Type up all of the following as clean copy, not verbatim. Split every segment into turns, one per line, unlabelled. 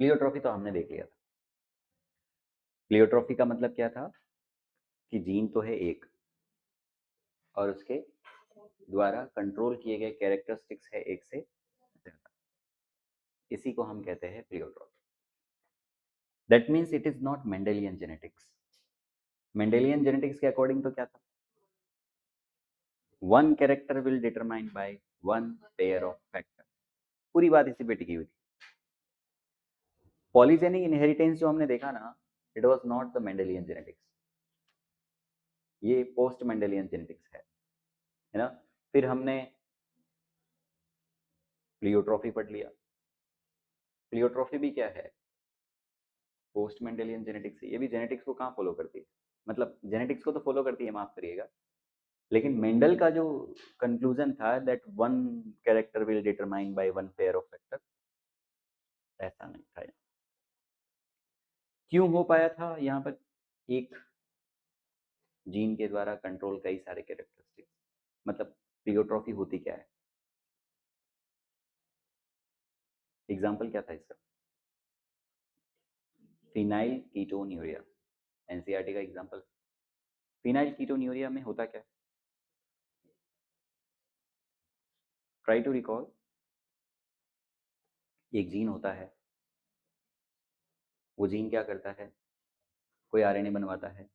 प्लियोट्रॉफी तो हमने देख लिया था। प्लियोट्रॉफी का मतलब क्या था कि जीन तो है एक और उसके द्वारा कंट्रोल किए गए कैरेक्टरिस्टिक्स है एक से ज्यादा, इसी को हम कहते हैं pleiotropy. That means it is not Mendelian genetics. Mendelian genetics के अकॉर्डिंग तो क्या था, one character will determine by one pair of factor, पूरी बात इसी पे टिकी हुई थी। पॉलीजेनिक इनहेरिटेंस जो हमने देखा ना, it was not the Mendelian genetics, ये पोस्ट मेंडेलियन जेनेटिक्स है ना। फिर हमने प्लियोट्रॉफी पढ़ लिया। प्लियोट्रॉफी भी क्या है, पोस्ट मेंडेलियन जेनेटिक्स है। ये भी जेनेटिक्स को कहाँ फॉलो करती है, मतलब जेनेटिक्स को तो फॉलो करती है, माफ करिएगा, लेकिन मेंडल का जो कंक्लूजन था that one character will determine by one pair of factor, ऐसा नहीं था। क्यों हो पाया था यहाँ पर, एक जीन के द्वारा कंट्रोल कई सारे कैरेक्टरिस्टिक्स, मतलब प्लियोट्रॉफी होती क्या है, एग्जाम्पल क्या था इसका, फिनाइल कीटोन्यूरिया, एनसीईआरटी का एग्जाम्पल। फिनाइल कीटोन्यूरिया में होता क्या है, ट्राई टू रिकॉल। एक जीन होता है, वो जीन क्या करता है, कोई आरएनए बनवाता है,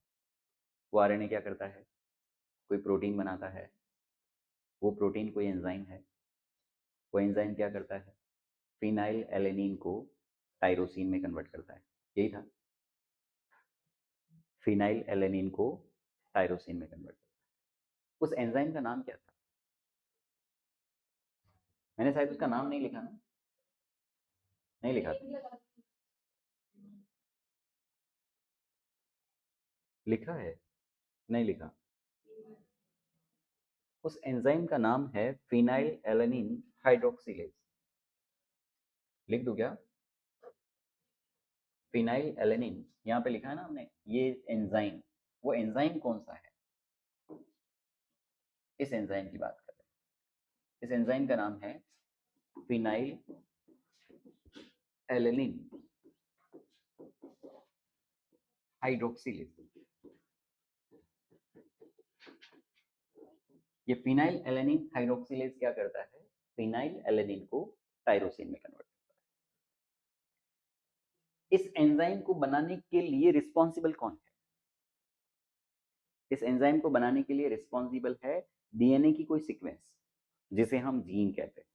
वो आरएनए क्या करता है, कोई प्रोटीन बनाता है, वो प्रोटीन कोई एंजाइम है, वो एंजाइम क्या करता है, फिनाइल एलेनिन को टायरोसिन में कन्वर्ट करता है, यही था, फिनाइल एलेनिन को टायरोसिन में कन्वर्ट करता है। उस एंजाइम का नाम क्या था, मैंने शायद उसका नाम नहीं लिखा ना, नहीं लिखा था, लिखा है, नहीं लिखा। उस एंजाइम का नाम है फिनाइल एलेनिन हाइड्रोक्सिलेज, लिख दूं क्या, फिनाइल एलेनिन, यहाँ पे लिखा है ना हमने, ये एंजाइम, वो एंजाइम कौन सा है, इस एंजाइम की बात कर रहे हैं। इस एंजाइम का नाम है फिनाइल एलेनिन हाइड्रोक्सिलेज। ये फिनाइल एलेनिन हाइड्रोक्सिलेज क्या करता है, फिनाइल एलेनिन को टायरोसिन में कन्वर्ट करता है। इस एंजाइम को बनाने के लिए रिस्पॉन्सिबल कौन है, इस एंजाइम को बनाने के लिए रिस्पॉन्सिबल है डीएनए की कोई सीक्वेंस, जिसे हम जीन कहते हैं।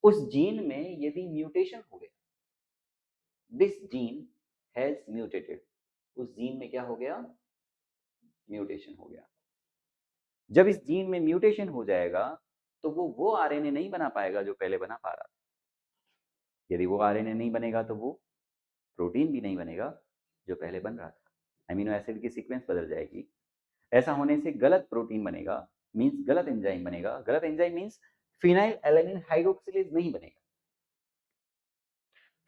उस जीन में यदि म्यूटेशन हो गया, दिस जीन हैज म्यूटेटेड, उस जीन में क्या हो गया, म्यूटेशन हो गया। जब इस जीन में म्यूटेशन हो जाएगा तो वो आरएनए नहीं बना पाएगा जो पहले बना पा रहा था। यदि वो आरएनए नहीं बनेगा तो वो प्रोटीन भी नहीं बनेगा जो पहले बन रहा था, अमीनो एसिड की सीक्वेंस बदल जाएगी। ऐसा होने से गलत प्रोटीन बनेगा, मींस गलत एंजाइम बनेगा। गलत enzyme means phenyl alanine hydroxylase नहीं बनेगा।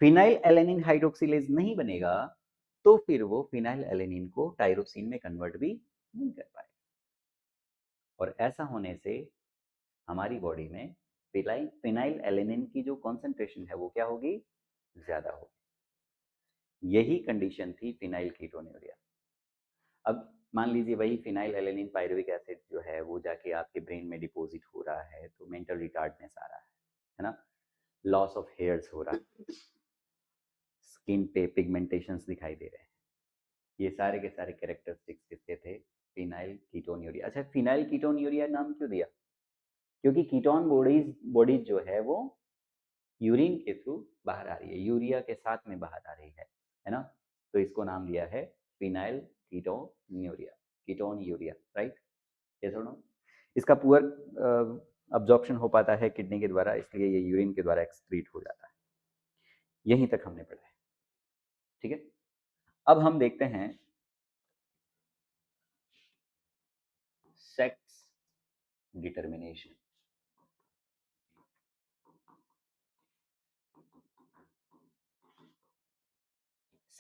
फिनाइल एलेनिन हाइड्रोक्सिलेज नहीं बनेगा तो फिर वो फिनाइल एलेनिन को टायरोसिन में कन्वर्ट भी नहीं कर पाएगा, और ऐसा होने से हमारी बॉडी में फिनाइल एलेनिन की जो कॉन्सेंट्रेशन है वो क्या होगी, ज्यादा होगी। यही कंडीशन थी फिनाइल कीटोन्यूरिया। अब मान लीजिए वही फिनाइल एलेनिन पायरुविक एसिड जो है वो जाके आपके ब्रेन में डिपॉजिट हो रहा है तो मेंटल रिटार्डनेस आ रहा है ना, लॉस ऑफ हेयर्स हो रहा है, स्किन पे पिगमेंटेशंस दिखाई दे रहे हैं, ये सारे के सारे कैरेक्टरिस्टिक्स किसके थे, फिनाइल कीटोन्यूरिया। अच्छा, फिनाइल कीटोन्यूरिया नाम क्यों दिया, क्योंकि कीटोन बॉडीज जो है वो यूरिन के थ्रू बाहर आ रही है, यूरिया के साथ में बाहर आ रही है ना, तो इसको नाम दिया है phenyl ketonuria, ketone urea, right, ये सुनो। इसका पुअर अब्जॉर्प्शन हो पाता है किडनी के द्वारा, इसलिए ये यूरिन के द्वारा एक्सक्रीट हो जाता है। यहीं तक हमने पढ़ा है, ठीक है। अब हम देखते हैं सेक्स डिटर्मिनेशन।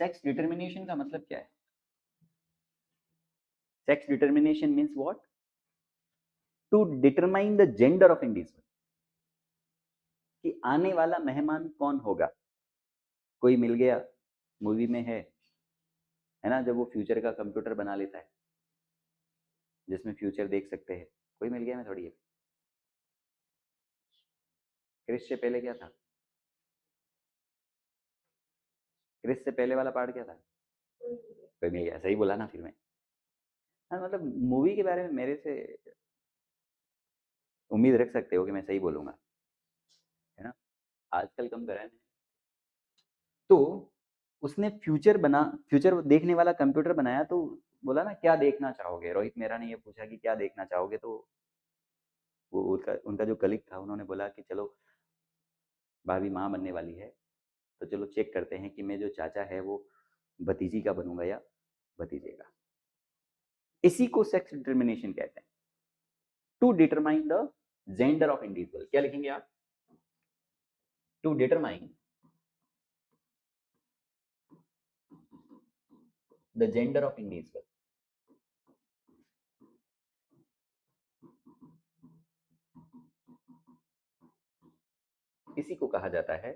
सेक्स डिटर्मिनेशन का मतलब क्या है, sex determination means what, to determine the gender of individual, कि आने वाला मेहमान कौन होगा, कोई मिल गया, मूवी में है ना, जब वो फ्यूचर का कंप्यूटर बना लेता है जिसमें फ्यूचर देख सकते हैं, कोई मिल गया में थोड़ी है। क्रिस से पहले क्या था? क्रिस से पहले वाला पार्ट क्या था? कोई मिल गया, सही बोला ना फिर मैं। हाँ, मतलब मूवी के बारे में मेरे से उम्मीद रख सकते हो कि मैं सही बोलूंगा, है ना। आजकल कम करा है मैंने। तो उसने फ्यूचर देखने वाला कंप्यूटर बनाया, तो बोला ना क्या देखना चाहोगे, रोहित मेहरा ने ये पूछा कि क्या देखना चाहोगे, तो वो उनका उनका जो कलीग था उन्होंने बोला कि चलो भाभी माँ बनने वाली है, तो चलो चेक करते हैं कि मैं जो चाचा है वो भतीजी का बनूंगा या भतीजे का। इसी को सेक्स डिटर्मिनेशन कहते हैं, to determine the gender of individual. क्या लिखेंगे आप? To determine the gender of individual. इसी को कहा जाता है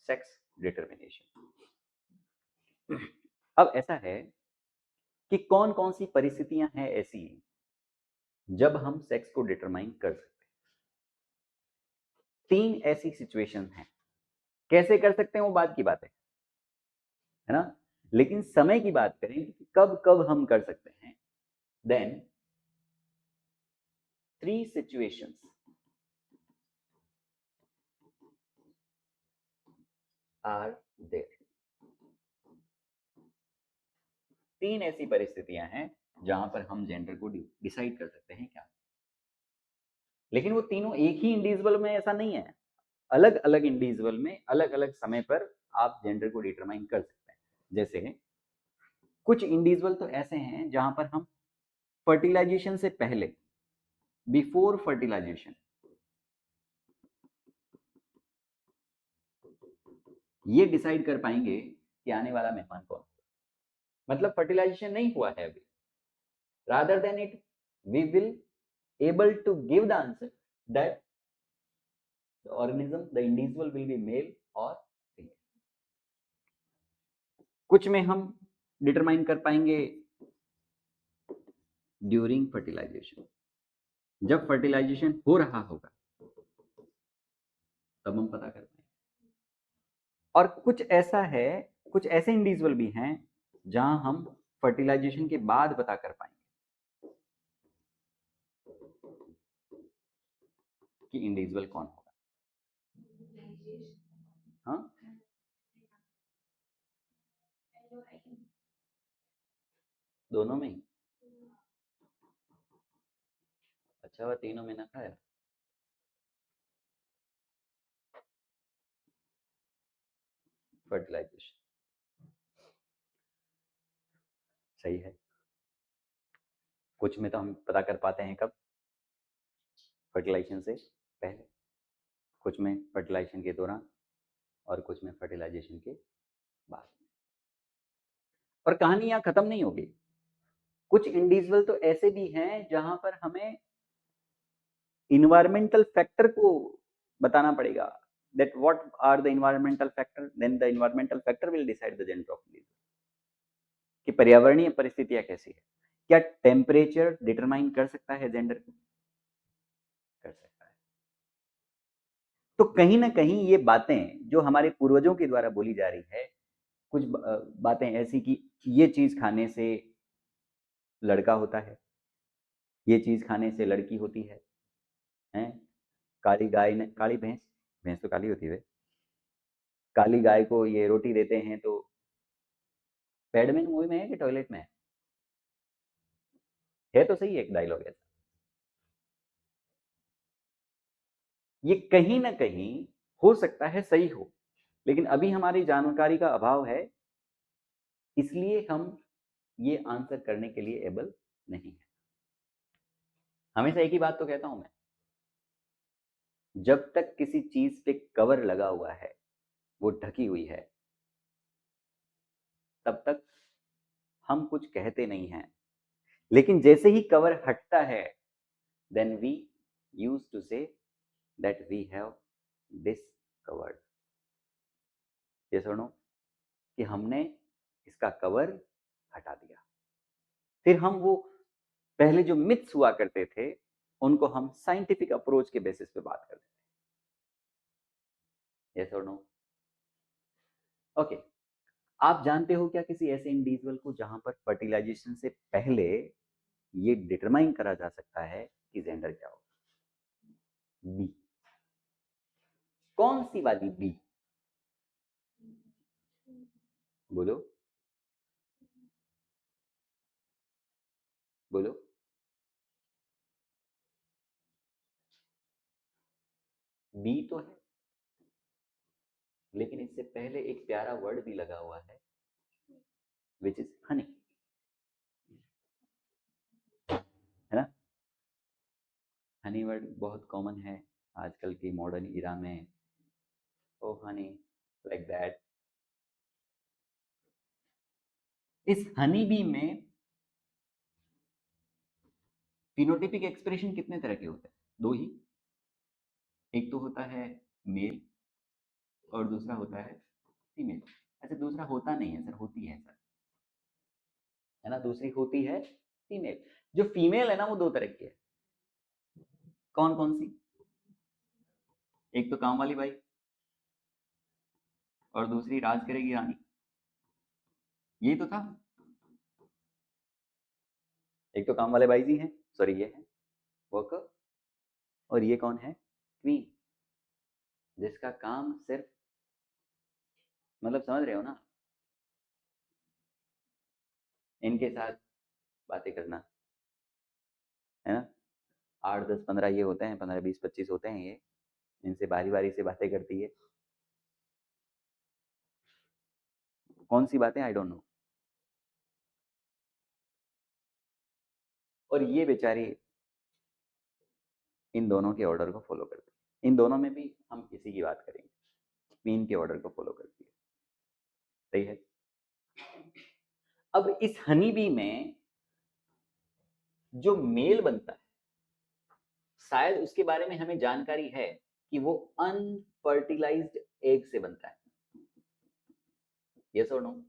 सेक्स डिटर्मिनेशन। अब ऐसा है कि कौन कौन सी परिस्थितियां हैं ऐसी जब हम सेक्स को डिटरमाइन कर सकते हैं। 3 ऐसी सिचुएशन हैं। कैसे कर सकते हैं वो बात की बात है ना, लेकिन समय की बात करें कि कब कब हम कर सकते हैं, देन 3 सिचुएशंस आर देयर। 3 ऐसी परिस्थितियां हैं जहां पर हम जेंडर को डिसाइड कर सकते हैं क्या। लेकिन वो तीनों एक ही इंडिविजुअल में ऐसा नहीं है, अलग अलग इंडिविजुअल में अलग अलग समय पर आप जेंडर को डिटरमाइन कर सकते हैं। जैसे कुछ इंडिविजुअल तो ऐसे हैं जहां पर हम फर्टिलाइजेशन से पहले, बिफोर फर्टिलाइजेशन, ये डिसाइड कर पाएंगे कि आने वाला मेहमान कौन, मतलब फर्टिलाइजेशन नहीं हुआ है अभी, rather than it we will able to give the answer that the organism, the individual will be male or female. कुछ में हम डिटरमाइन कर पाएंगे ड्यूरिंग फर्टिलाइजेशन, जब फर्टिलाइजेशन हो रहा होगा तब हम पता कर पाएंगे। और कुछ ऐसा है, कुछ ऐसे इंडिविजुअल भी हैं जहां हम फर्टिलाइजेशन के बाद पता कर पाएंगे कि इंडिविजुअल कौन होगा। हाँ, दोनों में ही। अच्छा हुआ तीनों में ना खाया। फर्टिलाइजेशन सही है। कुछ में तो हम पता कर पाते हैं कब, फर्टिलाइजेशन से पहले, कुछ में फर्टिलाइजेशन के दौरान, और कुछ में फर्टिलाइजेशन के बाद। और कहानी यहाँ खत्म नहीं होगी। कुछ इंडिविजुअल तो ऐसे भी हैं जहां पर हमें इन्वायरमेंटल फैक्टर को बताना पड़ेगा, that what are the environmental factor, then the environmental factor will decide the gender of individual, कि पर्यावरणीय परिस्थितियां कैसी है। क्या टेम्परेचर डिटरमाइन कर सकता है जेंडर को? कर सकता है। तो कहीं ना कहीं ये बातें जो हमारे पूर्वजों के द्वारा बोली जा रही है, कुछ बातें ऐसी कि ये चीज खाने से लड़का होता है, ये चीज खाने से लड़की होती है, हैं? काली गाय ने, काली भैंस, भैंस तो काली होती है, काली गाय को ये रोटी देते हैं तो, पैडमैन मूवी में है कि टॉयलेट में है तो सही एक डायलॉग ऐसा। ये कहीं ना कहीं हो सकता है सही हो, लेकिन अभी हमारी जानकारी का अभाव है, इसलिए हम ये आंसर करने के लिए एबल नहीं है। हमेशा एक ही बात तो कहता हूं मैं, जब तक किसी चीज पे कवर लगा हुआ है, वो ढकी हुई है, तब तक हम कुछ कहते नहीं हैं। लेकिन जैसे ही कवर हटता है, then we use to say that we have discovered. Yes और नो? कि हमने इसका कवर हटा दिया। फिर हम वो पहले जो मिथ्स हुआ करते थे उनको हम साइंटिफिक अप्रोच के बेसिस पे बात करते हैं। यस और नो? ओके, आप जानते हो क्या किसी ऐसे इंडिविजुअल को जहां पर फर्टिलाइजेशन से पहले ये डिटरमाइन करा जा सकता है कि जेंडर क्या होगा? बी। कौन सी वाली बी? बोलो बोलो। बी तो है, लेकिन इससे पहले एक प्यारा वर्ड भी लगा हुआ है विच इज हनी, है ना? हनी वर्ड बहुत कॉमन है आजकल की मॉडर्न इरा में। ओ हनी, लाइक दैट। इस हनी बी में फिनोटिपिक एक्सप्रेशन कितने तरह के होते हैं? दो ही। एक तो होता है मेल और दूसरा होता है फीमेल। अच्छा, दूसरा होता नहीं है सर, होती है सर, है ना? दूसरी होती है फीमेल। जो फीमेल है ना वो दो तरह की है। कौन कौन सी? एक तो काम वाली बाई और दूसरी राज करेगी रानी। यही तो था। एक तो काम वाले बाई जी हैं, सॉरी ये है वर्कर, और ये कौन है? क्वीन, जिसका काम सिर्फ, मतलब समझ रहे हो ना, इनके साथ बातें करना, है ना? 8 10 15 ये होते हैं, 15 20 25 होते हैं ये, इनसे बारी बारी से बातें करती है। कौन सी बातें? I don't know. और ये बेचारी इन दोनों के ऑर्डर को फॉलो करती है। इन दोनों में भी हम इसी की बात करेंगे, क्वीन के ऑर्डर को फॉलो करती है। सही है। अब इस हनी बी में जो मेल बनता है, शायद उसके बारे में हमें जानकारी है कि वो अनफर्टिलाइज्ड एग से बनता है। यस और नो?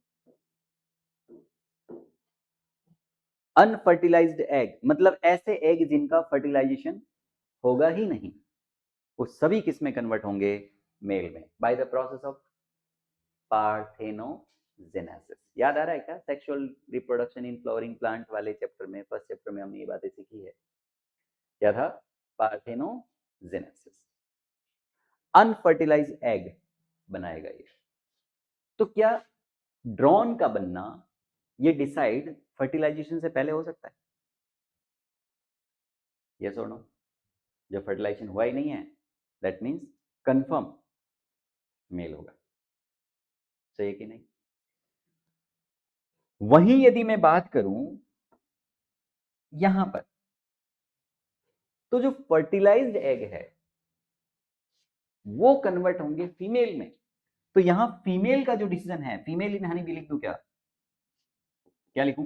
अनफर्टिलाइज्ड एग मतलब ऐसे एग जिनका फर्टिलाइजेशन होगा ही नहीं, वो सभी किस में कन्वर्ट होंगे? मेल में, by the process of parthenogenesis. याद आ रहा है क्या sexual reproduction in flowering plant वाले चैप्टर में, फर्स्ट चैप्टर में हमने ये बातें सीखी है। क्या था? पार्थेनोजेनेसिस। अनफर्टिलाइज्ड एग बनाएगा ये। तो क्या ड्रोन का बनना ये डिसाइड फर्टिलाइजेशन से पहले हो सकता है? यस और नो? जब फर्टिलाइजेशन हुआ ही नहीं है, दैट मीन्स कंफर्म मेल होगा। सही है कि नहीं? वहीं यदि मैं बात करूं यहां पर, तो जो फर्टिलाइज्ड एग है वो कन्वर्ट होंगे फीमेल में। तो यहां फीमेल का जो डिसीजन है, फीमेल इन हनी बी लिख दूं क्या? क्या लिखूं?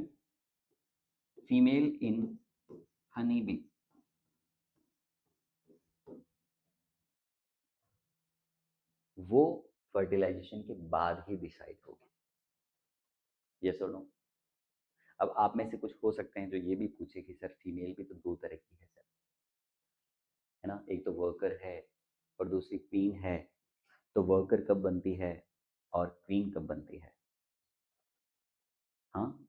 फीमेल इन हनी बी। वो फर्टिलाइजेशन के बाद ही डिसाइड होगी। यस और नो? अब आप में से कुछ हो सकते हैं जो ये भी पूछे कि सर फीमेल भी तो दो तरह की है सर, है ना? एक तो वर्कर है और दूसरी क्वीन है। तो वर्कर कब बनती है और क्वीन कब बनती है? हाँ,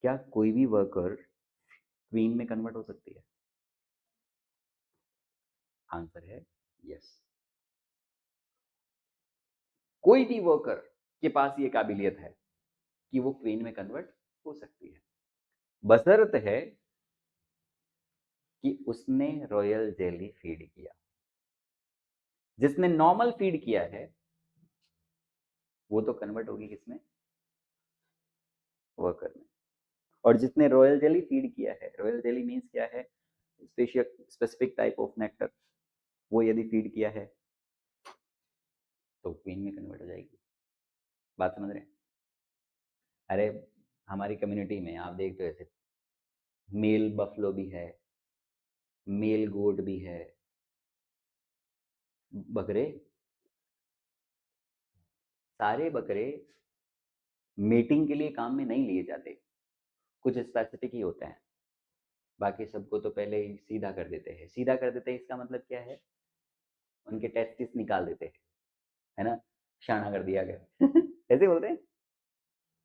क्या कोई भी वर्कर क्वीन में कन्वर्ट हो सकती है? आंसर है यस। कोई भी वर्कर के पास ये काबिलियत है कि वो क्वीन में कन्वर्ट हो सकती है, बशर्त है कि उसने रॉयल जेली फीड किया। जिसने नॉर्मल फीड किया है वो तो कन्वर्ट होगी किसमें? वर्कर में। और जिसने रॉयल जेली फीड किया है, रॉयल जेली मीन्स क्या है? स्पेसिफिक टाइप ऑफ नेक्टर, वो यदि फीड किया है तो क्वीन में कन्वर्ट हो जाएगी। बात समझ रहे हैं? अरे हमारी कम्युनिटी में आप देखते हो ऐसे मेल बफलो भी है, मेल गोट भी है, बकरे सारे बकरे मेटिंग के लिए काम में नहीं लिए जाते, कुछ स्पेसिफिक ही होते हैं, बाकी सबको तो पहले ही सीधा कर देते हैं। सीधा कर देते हैं इसका मतलब क्या है, उनके टेस्टिस निकाल देते हैं, है ना, शाना कर दिया गया ऐसे बोलते हैं,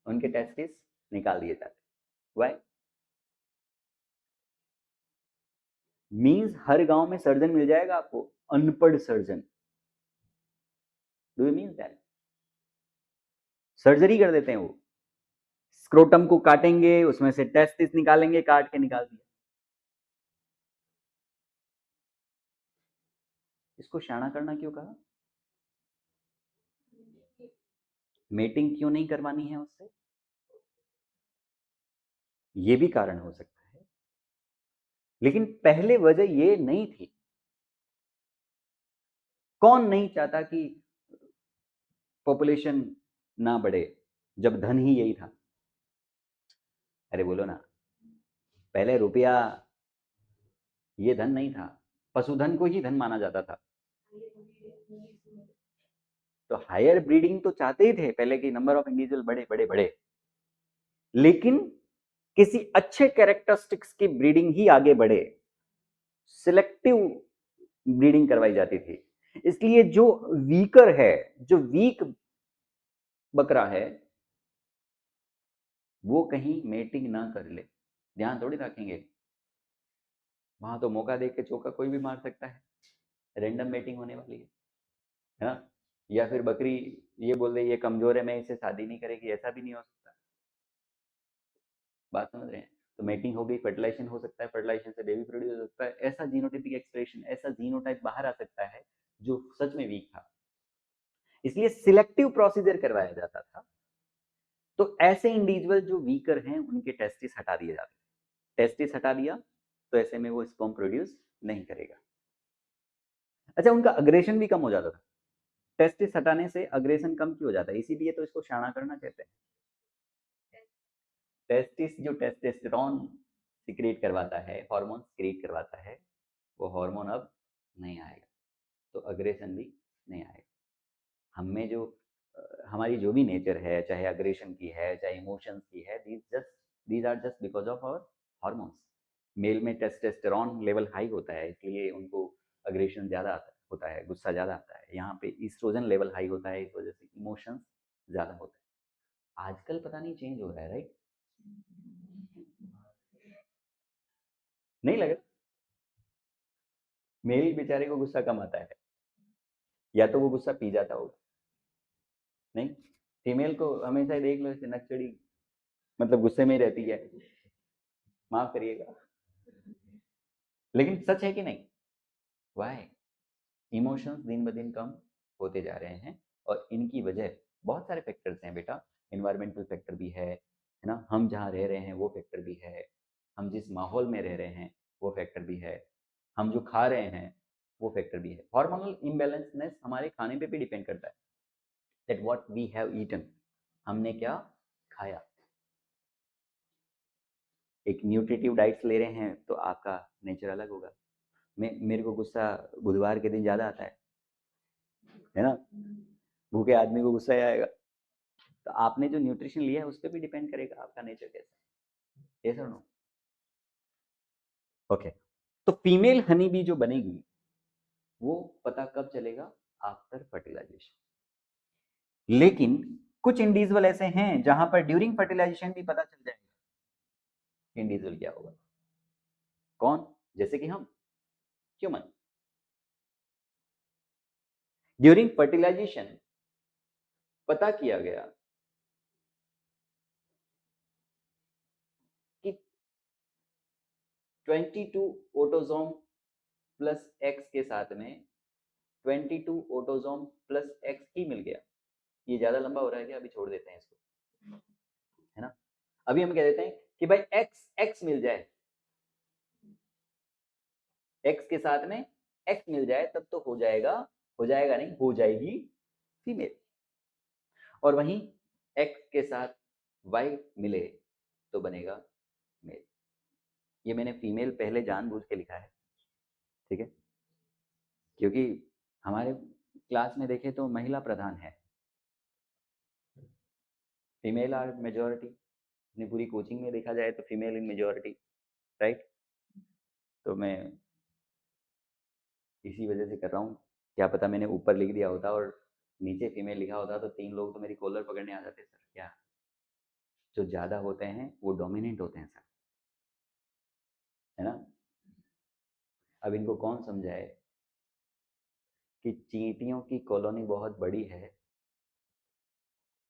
उनके टेस्टिस निकाल दिए जाते। वाई मीन्स हर गांव में सर्जन मिल जाएगा आपको, अनपढ़ surgeon. Do you mean that? Surgery कर देते हैं वो, स्क्रोटम को काटेंगे, उसमें से टेस्टिस निकालेंगे, काट के निकाल दिया। इसको शाना करना क्यों कहा? मेटिंग क्यों नहीं करवानी है उससे? ये भी कारण हो सकता है, लेकिन पहले वजह ये नहीं थी। कौन नहीं चाहता कि पॉपुलेशन ना बढ़े, जब धन ही यही था। अरे बोलो ना, पहले रुपया ये धन नहीं था, पशुधन को ही धन माना जाता था। तो हायर ब्रीडिंग तो चाहते ही थे पहले कि नंबर ऑफ इंडिविजुअल बढ़े बढ़े बढ़े, लेकिन किसी अच्छे कैरेक्टरिस्टिक्स की ब्रीडिंग ही आगे बढ़े, सिलेक्टिव ब्रीडिंग करवाई जाती थी। इसलिए जो वीकर है, जो वीक बकरा है, वो कहीं मेटिंग ना कर ले, ध्यान थोड़ी रखेंगे। वहां तो मौका देख के चौका कोई भी मार सकता है, रैंडम मेटिंग होने वाली है ना। या फिर बकरी ये बोल रही है कमजोर है, मैं इसे शादी नहीं करेगी, ऐसा भी नहीं हो सकता। बात समझ रहे हैं? तो मेटिंग हो गई, फर्टिलाइजेशन हो सकता है, फर्टिलाइजेशन से बेबी प्रोड्यूस हो सकता है, ऐसा जीनोटाइपिक एक्सप्रेशन, ऐसा जीनोटाइप बाहर आ सकता है जो सच में वीक था। इसलिए सिलेक्टिव प्रोसीजर करवाया जाता था। तो ऐसे इंडिविजुअल जो वीकर हैं उनके टेस्टिस हटा दिए जाते थे। टेस्टिस हटा दिया तो ऐसे में वो स्पर्म प्रोड्यूस नहीं करेगा। अच्छा, उनका अग्रेशन भी कम हो जाता था। टेस्टिस हटाने से अग्रेशन कम क्यों हो जाता है, इसीलिए तो इसको शाणा करना कहते हैं। टेस्टिस जो टेस्टोस्टेरोन सिक्रिएट करवाता है, हार्मोन सिक्रिएट करवाता है, वो हार्मोन अब नहीं आएगा, तो अग्रेशन भी नहीं आएगा। हम में जो हमारी जो भी नेचर है, चाहे अग्रेशन की है, चाहे इमोशंस की है, these are just because of our hormones. Male में टेस्टोस्टेरोन लेवल हाई होता है, इसलिए उनको अग्रेशन ज़्यादा होता है, गुस्सा ज़्यादा आता है। यहाँ पे ईस्ट्रोजन लेवल हाई होता है, इस वजह से इमोशंस ज़्यादा होते हैं। आजकल पता नहीं चेंज हो रहा है, राइट? नहीं लग रहा? मेल बेचारे को गुस्सा कम आता है, या तो वो गुस्सा पी जाता होगा। नहीं, फीमेल को हमेशा देख लो ऐसे नकचड़ी, मतलब गुस्से में ही रहती है, माफ करिएगा, लेकिन सच है कि नहीं? वाई? इमोशंस दिन ब दिन कम होते जा रहे हैं, और इनकी वजह बहुत सारे फैक्टर्स हैं बेटा। इन्वायरमेंटल फैक्टर भी है ना, हम जहाँ रह रहे हैं वो फैक्टर भी है, हम जिस माहौल में रह रहे हैं वो फैक्टर भी है, हम जो खा रहे हैं वो फैक्टर भी है। हार्मोनल इम्बैलेंसनेस हमारे खाने पे भी डिपेंड करता है, that what we have eaten, हमने क्या खाया। एक न्यूट्रिटिव डाइट्स ले रहे हैं तो आपका नेचर अलग होगा। मेरे को गुस्सा बुधवार के दिन ज़्यादा आता है ना, भूखे आदमी को गुस्सा ही आएगा। तो आपने जो न्यूट्रिशन लिया है उस पर भी डिपेंड करेगा आपका नेचर कैसा है। yes or no? ओके, तो फीमेल हनी बी जो बनेगी वो पता कब चलेगा? After fertilization. लेकिन कुछ इंडिविजुअल ऐसे हैं जहां पर ड्यूरिंग फर्टिलाइजेशन भी पता चल जाएगा इंडिविजुअल क्या होगा। कौन? जैसे कि हम ह्यूमन। ड्यूरिंग फर्टिलाइजेशन पता किया गया कि 22 ऑटोसोम प्लस एक्स के साथ में 22 ऑटोसोम प्लस एक्स ही मिल गया। ये ज्यादा लंबा हो रहा है क्या? अभी छोड़ देते हैं इसको, है ना। अभी हम कह देते हैं कि भाई एक्स एक्स मिल जाए, एक्स के साथ में एक्स मिल जाए तब तो हो जाएगा नहीं, हो जाएगी फीमेल। और वहीं एक्स के साथ वाई मिले तो बनेगा मेल। ये मैंने फीमेल पहले जानबूझ के लिखा है, ठीक है, क्योंकि हमारे क्लास में देखें तो महिला प्रधान है, फीमेल आर मेजॉरिटी, अपनी पूरी कोचिंग में देखा जाए तो फीमेल इन मेजॉरिटी, राइट। तो मैं इसी वजह से कर रहा हूँ। क्या पता मैंने ऊपर लिख दिया होता और नीचे फीमेल लिखा होता तो 3 लोग तो मेरी कॉलर पकड़ने आ जाते सर। क्या जो ज़्यादा होते हैं वो डोमिनेंट होते हैं सर, है ना। अब इनको कौन समझाए कि चींटियों की कॉलोनी बहुत बड़ी है,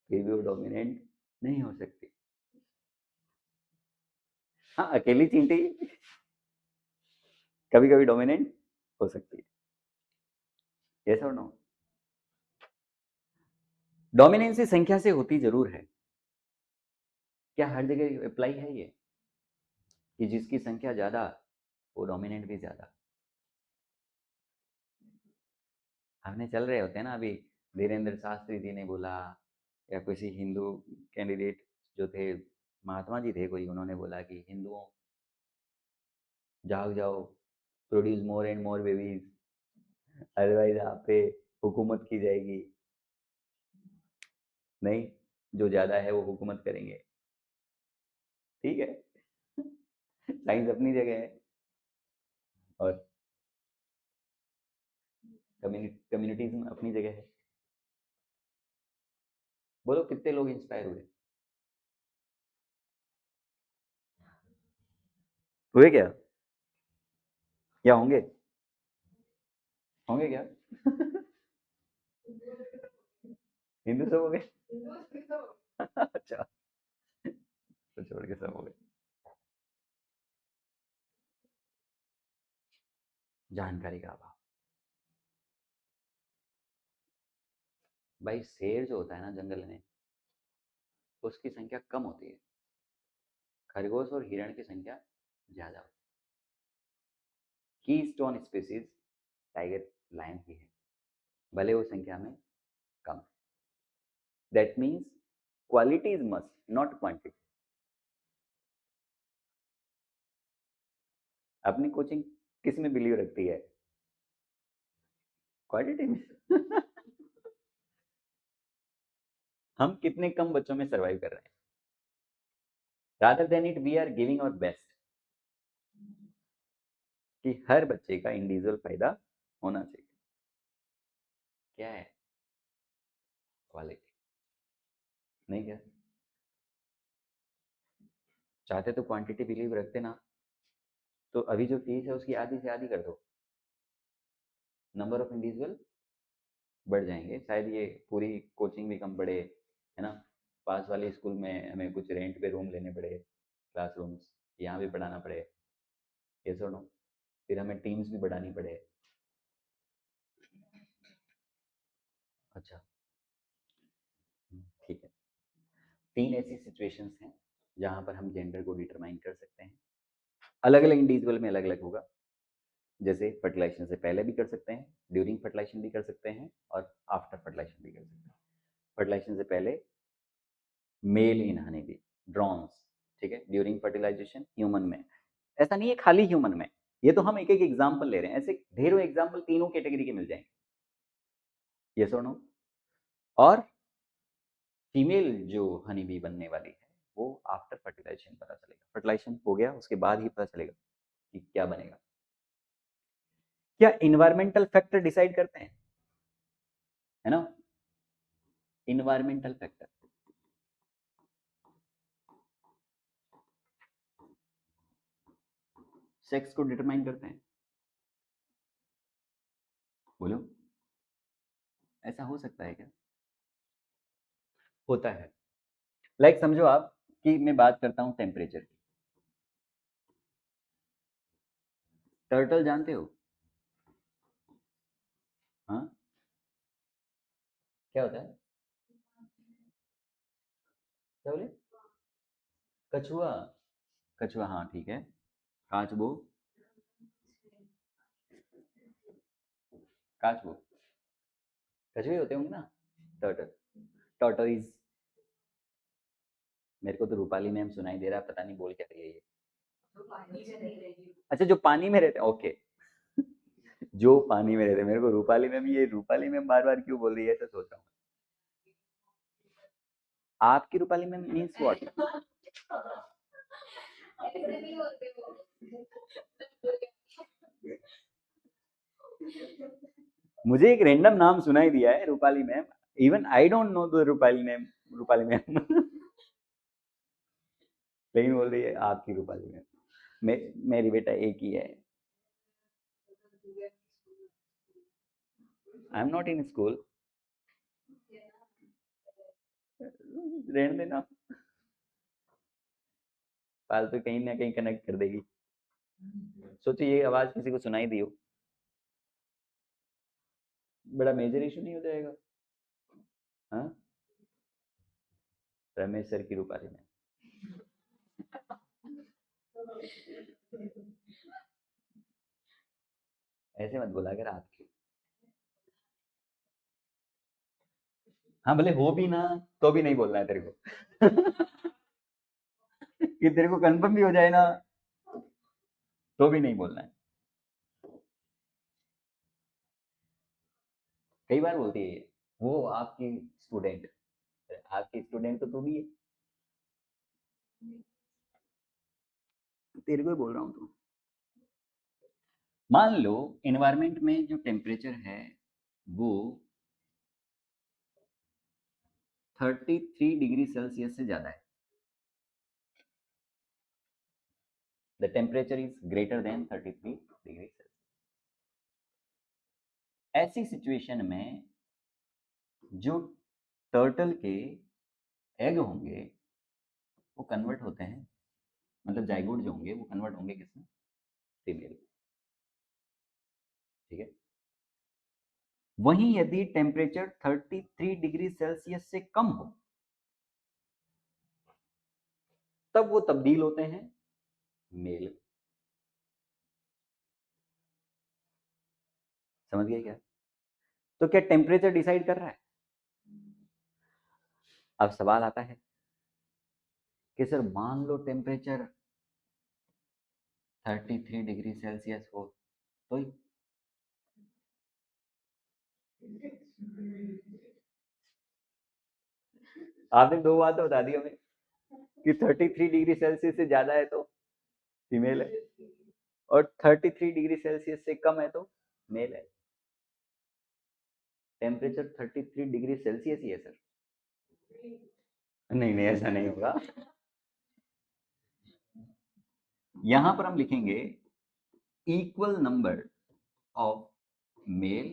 फिर भी वो डोमिनेंट नहीं हो सकती। हाँ, अकेली चींटी कभी कभी डोमिनेंट हो सकती है, यस और नो। डोमिनेंसी संख्या से होती जरूर है, क्या हर जगह अप्लाई है ये कि जिसकी संख्या ज्यादा वो डोमिनेंट भी ज्यादा। हमने चल रहे होते हैं ना, अभी धीरेन्द्र शास्त्री जी ने बोला, या किसी हिंदू कैंडिडेट जो थे, महात्मा जी थे कोई, उन्होंने बोला कि हिंदुओं जाग जाओ, produce more and more babies, otherwise आप पे हुकूमत की जाएगी। नहीं, जो ज्यादा है वो हुकूमत करेंगे, ठीक है। साइंस अपनी जगह है और कम्युनिटीज अपनी जगह है। बोलो कितने लोग इंस्पायर हुए क्या, या होंगे, होंगे क्या? हिंदू सब हो गए। अच्छा, तो छोड़ के सब हो गए। जानकारी का अभाव। भाई शेर जो होता है ना जंगल में, उसकी संख्या कम होती है, खरगोश और हिरण की संख्या ज्यादा होती है। Keystone species tiger lion ही है, भले वो संख्या में कम। That means quality is must not quantity. अपनी कोचिंग किस में बिलीव रखती है? क्वांटिटी में। हम कितने कम बच्चों में सरवाइव कर रहे हैं, rather than it we are giving our best कि हर बच्चे का इंडिविजुअल फायदा होना चाहिए। क्या है? क्वालिटी। नहीं क्या चाहते तो क्वांटिटी बिलीव रखते ना, तो अभी जो फीस है उसकी आधी से आधी कर दो, नंबर ऑफ इंडिविजुअल बढ़ जाएंगे, शायद ये पूरी कोचिंग भी कम पड़े, है ना। पास वाले स्कूल में हमें कुछ रेंट पे रूम लेने पड़े, क्लासरूम्स यहाँ भी पढ़ाना पड़े, ये सुनो, फिर हमें टीम्स भी बढ़ानी पड़े। अच्छा, ठीक है। 3 ऐसी सिचुएशंस हैं जहाँ पर हम जेंडर को डिटरमाइन कर सकते हैं। अलग अलग इंडिविजुअल में अलग अलग होगा। जैसे फर्टिलाइजेशन से पहले भी कर सकते हैं, ड्यूरिंग फर्टिलाइजेशन भी कर सकते हैं, और आफ्टर फर्टिलाइजेशन भी कर सकते हैं। फर्टिलाइजेशन से पहले मेल इन हनी बी, ड्रोन्स, ठीक है। ड्यूरिंग फर्टिलाइजेशन ह्यूमन में, ऐसा नहीं है खाली ह्यूमन में, ये तो हम एक एक एग्जाम्पल ले रहे हैं, ऐसे ढेरों एग्जाम्पल तीनों कैटेगरी के मिल जाएंगे, ये सुनो। और फीमेल जो हनी बी बनने वाली है वो आफ्टर फर्टिलाइजेशन पता चलेगा, फर्टिलाइजेशन हो गया उसके बाद ही पता चलेगा कि क्या बनेगा। क्या इन्वायरमेंटल फैक्टर डिसाइड करते हैं, है ना। इन्वायरमेंटल फैक्टर सेक्स को डिटरमाइन करते हैं, बोलो ऐसा हो सकता है क्या? होता है। लाइक समझो आप कि मैं बात करता हूं टेम्परेचर की। टर्टल जानते हो? हाँ, क्या होता है? क्या बोले? कछुआ, कछुआ, हाँ ठीक है। काचबो, काचबो, कछुए होते होंगे ना। Turtle, tortoise. मेरे को तो रूपाली मैम सुनाई दे रहा है, पता नहीं बोल क्या रही है ये। अच्छा, जो पानी में रहते हैं, ओके। जो पानी में रहते हैं, मेरे को रूपाली मैम, ये रूपाली मैम बार बार क्यों बोल रही है ऐसा सोच रहा हूँ। आपकी रूपाली मैम मीन्स व्हाट? मुझे एक रैंडम नाम सुनाई दिया है Rupali ma'am, even I don't know the Rupali ma'am, Rupali ma'am लेकिन बोल रही है आपकी रूपाली मैम। मेरी बेटा एक ही है। I am not in school. रहने देना, फालतू कहीं ना कहीं कनेक्ट कर देगी। सोचो ये आवाज किसी को सुनाई दी हो, बड़ा मेजर इशू नहीं हो जाएगा? हाँ, रमेश सर की रूपाली में ऐसे मत बोला कर आपकी। हाँ भले हो भी ना, तो भी नहीं बोलना है तेरे को कि तेरे को कंफर्म भी हो जाए ना, तो भी नहीं बोलना है। कई बार बोलती है ये, वो आपकी स्टूडेंट, आपकी स्टूडेंट तो तू भी है, तेरे को ही बोल रहा हूँ। तो मान लो एनवायरनमेंट में जो टेम्परेचर है वो 33 डिग्री सेल्सियस से ज्यादा है, the temperature is greater than 33 degree Celsius. ऐसी सिचुएशन में जो टर्टल के एग होंगे वो कन्वर्ट होते हैं, मतलब जाइगोट जो होंगे वो कन्वर्ट होंगे किसमें? फीमेल। ठीक है। वहीं यदि टेम्परेचर 33 डिग्री सेल्सियस से कम हो तब वो तब्दील होते हैं मेल। समझ गए क्या? तो क्या टेम्परेचर डिसाइड कर रहा है? अब सवाल आता है कि सर मान लो टेम्परेचर 33 डिग्री सेल्सियस हो तो आपने दो बात बता दी हमें कि 33 डिग्री सेल्सियस से ज्यादा है तो फीमेल है, और 33 डिग्री सेल्सियस से कम है तो मेल है। टेम्परेचर 33 डिग्री सेल्सियस ही है सर। नहीं नहीं, ऐसा नहीं होगा। यहां पर हम लिखेंगे equal number of male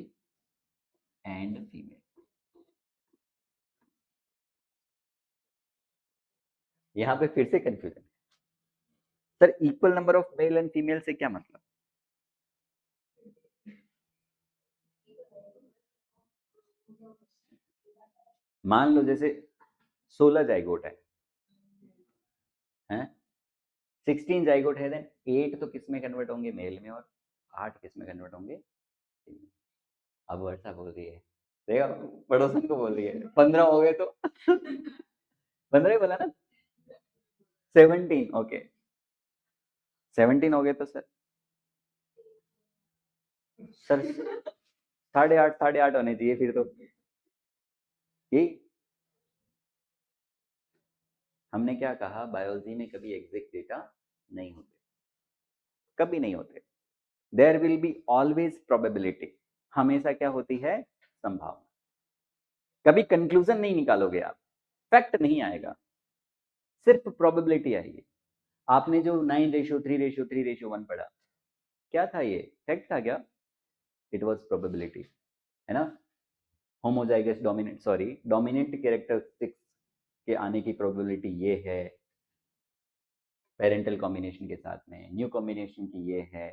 and female. यहां पे फिर से confusion, sir equal number of male and female से क्या मतलब? मान लो जैसे 16 जाइगोट है 16 जाइगोट है, देन 8 तो किस में कन्वर्ट होंगे? मेल में, और 8 किस में कन्वर्ट होंगे? female। अब वर्षा बोल रही है, देखा, पड़ोसन को बोल रही है 15 हो गए तो 15 ही बोला ना? 17, ओके 17 हो गए तो सर, सर 8.5 होने चाहिए फिर तो। ये हमने क्या कहा, बायोलॉजी में कभी एग्जैक्ट डेटा नहीं होते, कभी नहीं होते। There will be always probability, हमेशा क्या होती है? संभावना। कभी कंक्लूजन नहीं निकालोगे आप, फैक्ट नहीं आएगा, सिर्फ प्रोबेबिलिटी आएगी। आपने जो 9:3:3:1 पढ़ा, क्या था ये? फैक्ट था क्या? इट वाज प्रोबेबिलिटी, है ना? Homozygous dominant, sorry, dominant characteristics के आने की प्रोबेबिलिटी ये है, पेरेंटल कॉम्बिनेशन के साथ में न्यू कॉम्बिनेशन की ये है,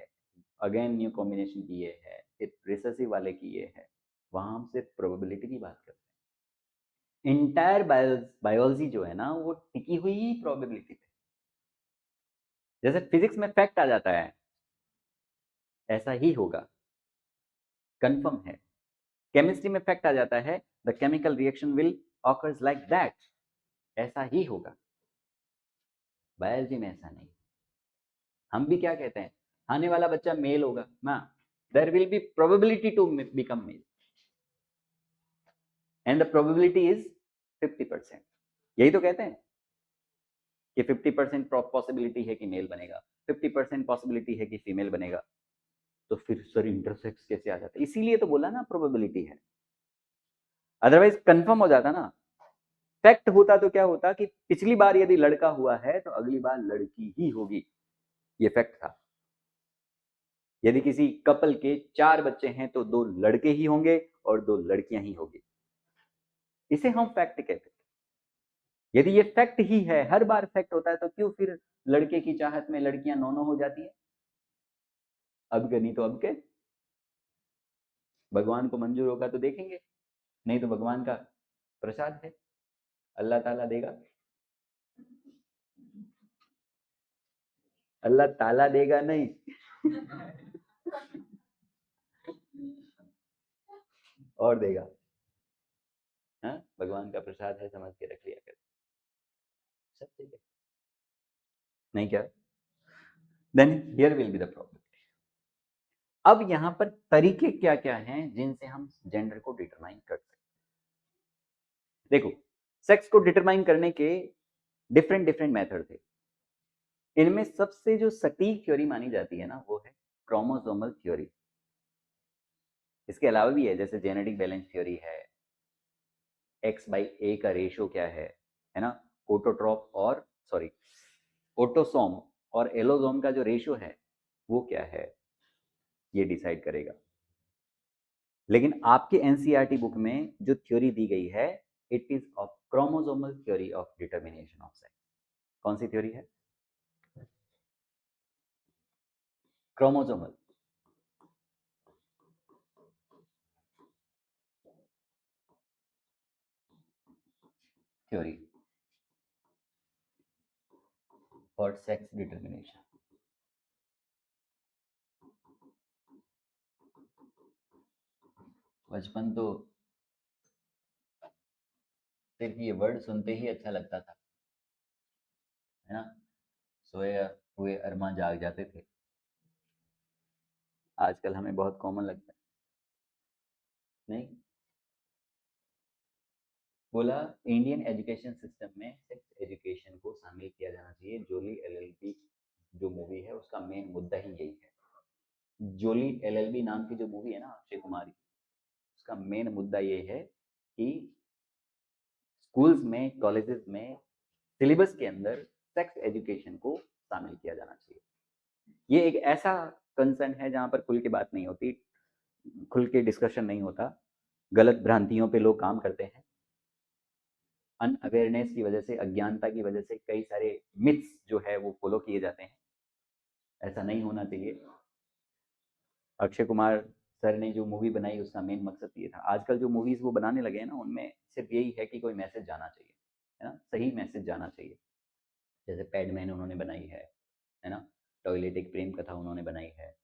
अगेन न्यू कॉम्बिनेशन की ये है, फिर रिसेसिव वाले की ये है। वहां हम सिर्फ प्रोबेबिलिटी की बात करते हैं। इंटायर बायोलॉजी जो है ना वो टिकी हुई ही प्रोबेबिलिटी पे। जैसे फिजिक्स में फैक्ट आ जाता है ऐसा ही होगा, कंफर्म है। केमिस्ट्री में फैक्ट आ जाता है the chemical reaction will occurs like that, ऐसा ही होगा। बायोलॉजी में ऐसा नहीं। हम भी क्या कहते हैं, आने वाला बच्चा मेल होगा ना, there will be probability to become male and the probability is 50%। यही तो कहते हैं कि 50% पॉसिबिलिटी है कि मेल बनेगा, 50% पॉसिबिलिटी है कि फीमेल बनेगा। तो फिर सर इंटरसेक्स कैसे आ जाता है? इसीलिए तो बोला ना प्रोबेबिलिटी है, अदरवाइज कंफर्म हो जाता ना। फैक्ट होता तो क्या होता कि पिछली बार यदि लड़का हुआ है तो अगली बार लड़की ही होगी, ये फैक्ट था। यदि किसी कपल के 4 बच्चे हैं तो 2 लड़के ही होंगे और 2 लड़कियां ही होगी, इसे हम फैक्ट कहते हैं। यदि ये फैक्ट ही है, हर बार फैक्ट होता है, तो क्यों फिर लड़के की चाहत में लड़कियां 9 हो जाती है? अब के नहीं तो अब के, भगवान को मंजूर होगा तो देखेंगे, नहीं तो भगवान का प्रसाद है, अल्लाह ताला देगा, अल्लाह ताला देगा नहीं और देगा। हाँ, भगवान का प्रसाद है, समझ के रख लिया कर, सब ठीक है। नहीं क्या? Then here will be the problem. अब यहां पर तरीके क्या क्या हैं जिनसे हम जेंडर को डिटरमाइन कर सकते हैं? देखो, सेक्स को डिटरमाइन करने के डिफरेंट डिफरेंट मेथड थे। इनमें सबसे जो सटीक थ्योरी मानी जाती है ना, वो है क्रोमोसोमल थ्योरी। इसके अलावा भी है, जैसे जेनेटिक बैलेंस थ्योरी है, X/A का रेशो क्या है ना, ऑटोट्रॉप और सॉरी ऑटोसोम और एलोसोम का जो रेशो है वो क्या है, ये डिसाइड करेगा। लेकिन आपके एनसीईआरटी बुक में जो थ्योरी दी गई है, it is of chromosomal theory of determination of sex. कौन सी थ्योरी है? Chromosomal theory for sex determination. बचपन तो सिर्फ ये वर्ड सुनते ही अच्छा लगता था, है ना, सोए हुए अरमां जाग जाते थे। आजकल हमें बहुत कॉमन लगता है। नहीं, बोला इंडियन एजुकेशन सिस्टम में सेक्स एजुकेशन को शामिल किया जाना चाहिए। जोली एलएलबी जो मूवी है उसका मेन मुद्दा ही यही है। जोली एलएलबी नाम की जो मूवी है ना अक्षय कुमार की, उसका मेन मुद्दा ये है कि स्कूल्स में, कॉलेजेस में, सिलेबस के अंदर सेक्स एजुकेशन को शामिल किया जाना चाहिए। ये एक ऐसा कंसर्न है जहां पर खुल के बात नहीं होती, खुल के डिस्कशन नहीं होता, गलत भ्रांतियों पे लोग काम करते हैं, अनअवेयरनेस की वजह से, अज्ञानता की वजह से कई सारे मिथ्स जो है वो फॉलो किए जाते हैं। ऐसा नहीं होना चाहिए। अक्षय कुमार सर ने जो मूवी बनाई उसका मेन मकसद ये था। आजकल जो मूवीज वो बनाने लगे हैं ना, उनमें सिर्फ यही है कि कोई मैसेज जाना चाहिए, है ना, सही मैसेज जाना चाहिए। जैसे पैडमैन उन्होंने बनाई है ना, टॉयलेट एक प्रेम कथा उन्होंने बनाई है,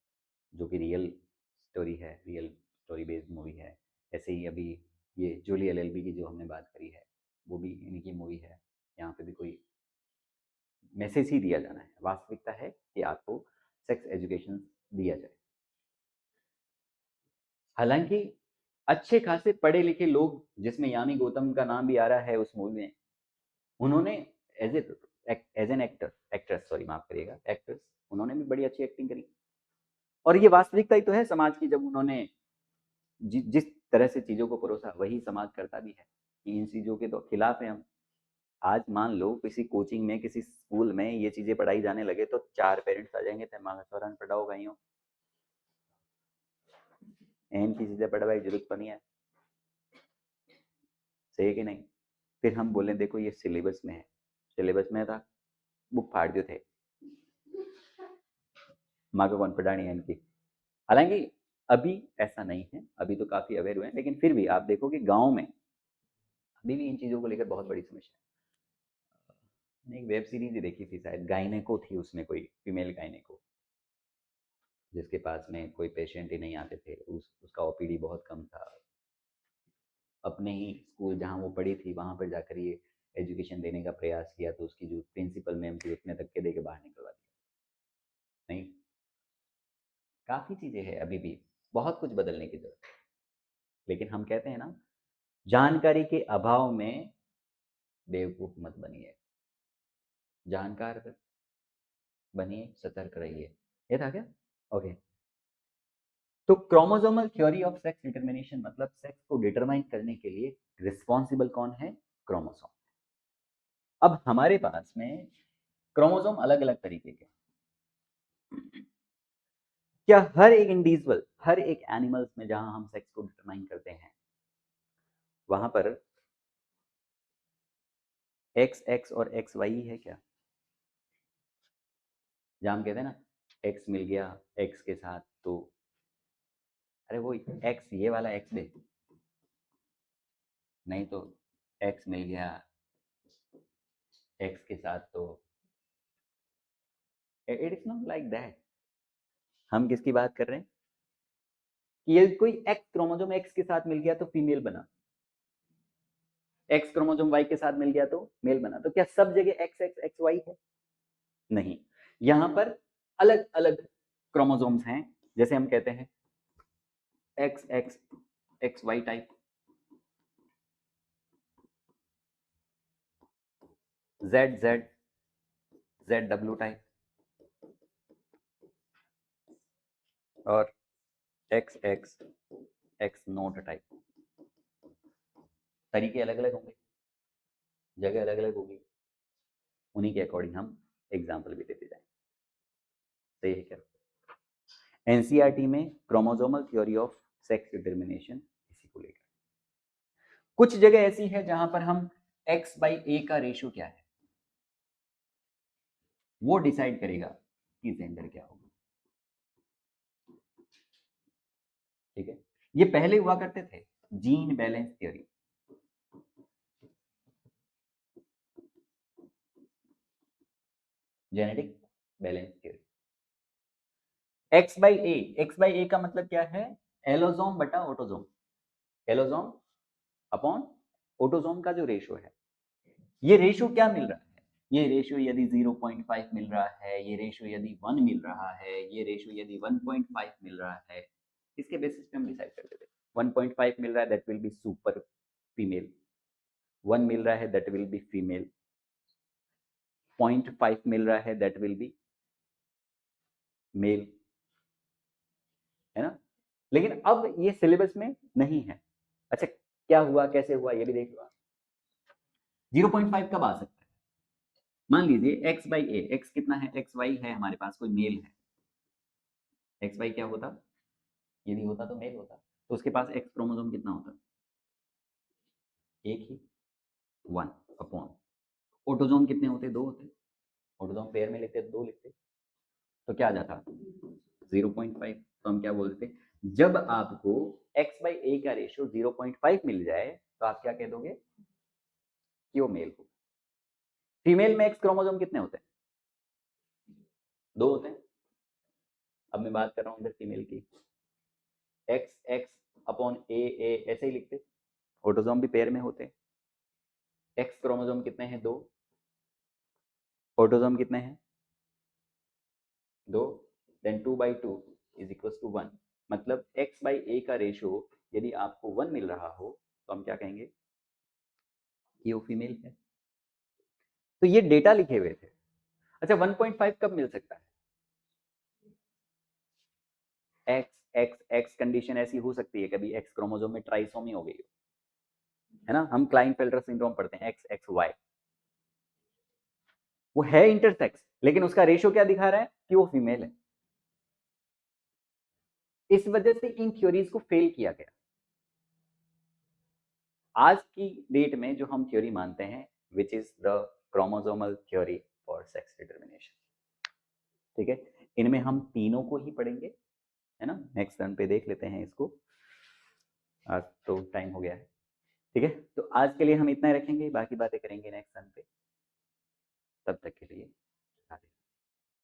जो कि रियल स्टोरी है, रियल स्टोरी बेस्ड मूवी है। ऐसे ही अभी ये जूली एलएलबी की जो हमने बात करी है, वो भी इनकी मूवी है। यहाँ पे भी कोई मैसेज ही दिया जाना है, वास्तविकता है कि आपको सेक्स एजुकेशन दिया जाए। हालांकि अच्छे खासे पढ़े लिखे लोग, जिसमें यामी गौतम का नाम भी आ रहा है उस मूवी में, उन्होंने as as an actor, actress sorry माफ करिएगा, एक्ट्रेस, उन्होंने भी बड़ी अच्छी एक्टिंग करी। और ये वास्तविकता ही तो है समाज की, जब उन्होंने जिस तरह से चीज़ों को परोसा, वही समाज करता भी है कि इन चीज़ों के तो खिलाफ है हम। आज मान लो किसी कोचिंग में, किसी स्कूल में ये चीज़ें पढ़ाई जाने लगे तो 4 पेरेंट्स आ जाएंगे, ते मांगा सौरान पढ़ाओ भाइयों, एन की चीज़ें पढ़वाई जरूरत तो नहीं है, सही है कि नहीं? फिर हम बोले देखो ये सिलेबस में है, सिलेबस में था, बुक फाड़ दियो थे, माँ को कौन पढ़ानी है इनकी। हालांकि अभी ऐसा नहीं है, अभी तो काफ़ी अवेयर हुए हैं, लेकिन फिर भी आप देखो कि गाँव में अभी भी इन चीज़ों को लेकर बहुत बड़ी समस्या है। मैंने एक वेब सीरीज ही देखी थी, शायद गायनेको थी, उसमें कोई फीमेल गायनेको, जिसके पास में कोई पेशेंट ही नहीं आते थे, उसका ओपीडी बहुत कम था। अपने ही स्कूल जहाँ वो पढ़ी थी वहाँ पर जाकर ये एजुकेशन देने का प्रयास किया, तो उसकी जो प्रिंसिपल मैम थी उसने धक्के दे के बाहर निकलवा दिया। नहीं, काफ़ी चीज़ें हैं अभी भी, बहुत कुछ बदलने की जरूरत है। लेकिन हम कहते हैं ना, जानकारी के अभाव में बेवकूफ मत बनिए, जानकार बनिए, सतर्क रहिए। ये था क्या? ओके। तो chromosomal theory of sex determination मतलब सेक्स को डिटरमाइन करने के लिए रिस्पॉन्सिबल कौन है? क्रोमोसोम। अब हमारे पास में क्रोमोसोम अलग अलग तरीके के, क्या हर एक इंडिविजुअल, हर एक एनिमल्स में जहां हम सेक्स को डिटरमाइन करते हैं वहां पर एक्स एक्स और एक्स वाई है क्या? जहां हम कहते हैं ना एक्स मिल गया एक्स के साथ, तो अरे वो एक्स, ये वाला एक्स दे, नहीं तो एक्स मिल गया एक्स के साथ, तो it is not like that. हम किसकी बात कर रहे हैं? ये कोई एक्स क्रोमोसोम एक्स के साथ मिल गया तो फीमेल बना, एक्स क्रोमोसोम वाई के साथ मिल गया तो मेल बना। तो क्या सब जगह एक्स एक्स एक्स वाई है? नहीं, यहां पर अलग अलग क्रोमोसोम्स हैं। जैसे हम कहते हैं X X X Y type, Z Z Z W type, और X X X naught type. तरीके अलग अलग होंगे, जगह अलग अलग होगी, उन्हीं के अकॉर्डिंग हम एग्जाम्पल भी देते जाएंगे। सही है क्या? एनसीईआरटी में chromosomal theory of sex determination इसी को लेकर। कुछ जगह ऐसी है जहां पर हम x बाई ए का रेशियो क्या है वो डिसाइड करेगा कि जेंडर क्या होगा। ठीक है, ये पहले हुआ करते थे gene balance theory. Genetic balance theory. X by A का मतलब क्या है? एलोसोम बटा ऑटोसोम, एलोसोम अपॉन ऑटोसोम का जो रेशियो है। ये रेशियो क्या मिल रहा है? ये रेशियो यदि 0.5 मिल रहा है, ये रेशियो यदि 1 मिल रहा है, ये रेशियो यदि 1.5 मिल रहा है, इसके बेसिस पे हम डिसाइड कर देते हैं। 1.5 मिल रहा है that will be super female, 1 मिल रहा है दैट विल बी फीमेल, 0.5 मिल रहा है दैट विल बी मेल, है ना? लेकिन अब ये सिलेबस में नहीं है। अच्छा, क्या हुआ, कैसे हुआ, ये भी देख लो। 0.5 कब आ सकता है? मान लीजिए x बाई ए, एक्स कितना है? एक्स वाई है हमारे पास, कोई मेल है, एक्स वाई क्या होता? यदि होता तो मेल होता, तो उसके पास एक्स क्रोमोसोम कितना होता? एक ही, 1 अपॉन, ऑटोसोम कितने होते? 2 होते। ऑटोसोम पेयर में लिखते तो 2 लिखते, तो क्या आ जाता? 0.5। तो हम क्या बोलते? जब आपको x बाई ए का रेशियो 0.5 मिल जाए तो आप क्या कह दोगे? कि वो मेल हो। फीमेल में एक्स क्रोमोसोम कितने होते हैं? 2 होते हैं। अब मैं बात कर रहा हूँ इधर फीमेल की, एक्स एक्स अपॉन ए ए ऐसे ही लिखते, ऑटोसोम भी पेयर में होते। एक्स क्रोमोसोम कितने हैं? 2। ऑटोसोम कितने हैं? 2। Then 2/2 is equal to 1। मतलब x बाई ए का रेशियो यदि आपको 1 मिल रहा हो तो हम क्या कहेंगे? कि वो फीमेल है। तो ये डेटा लिखे हुए थे। अच्छा, 1.5 कब मिल सकता है? एक्स एक्स एक्स कंडीशन ऐसी हो सकती है कभी एक्स क्रोमोसोम में ट्राइसोमी हो गई हो, है ना? हम क्लाइनफेल्टर सिंड्रोम पढ़ते हैं, एक्स एक्स वाई, वो है इंटरसेक्स लेकिन उसका रेशियो क्या दिखा रहा है? कि वो फीमेल है। इस वजह से इन थ्योरीज को फेल किया गया। आज की डेट में जो हम थ्योरी मानते हैं which is the chromosomal theory for sex determination. ठीक है, इनमें हम तीनों को ही पढ़ेंगे, है ना? नेक्स्ट टर्न पे देख लेते हैं इसको, आज तो टाइम हो गया है। ठीक है, तो आज के लिए हम इतना ही रखेंगे, बाकी बातें करेंगे नेक्स्ट टर्न पे। तब तक के लिए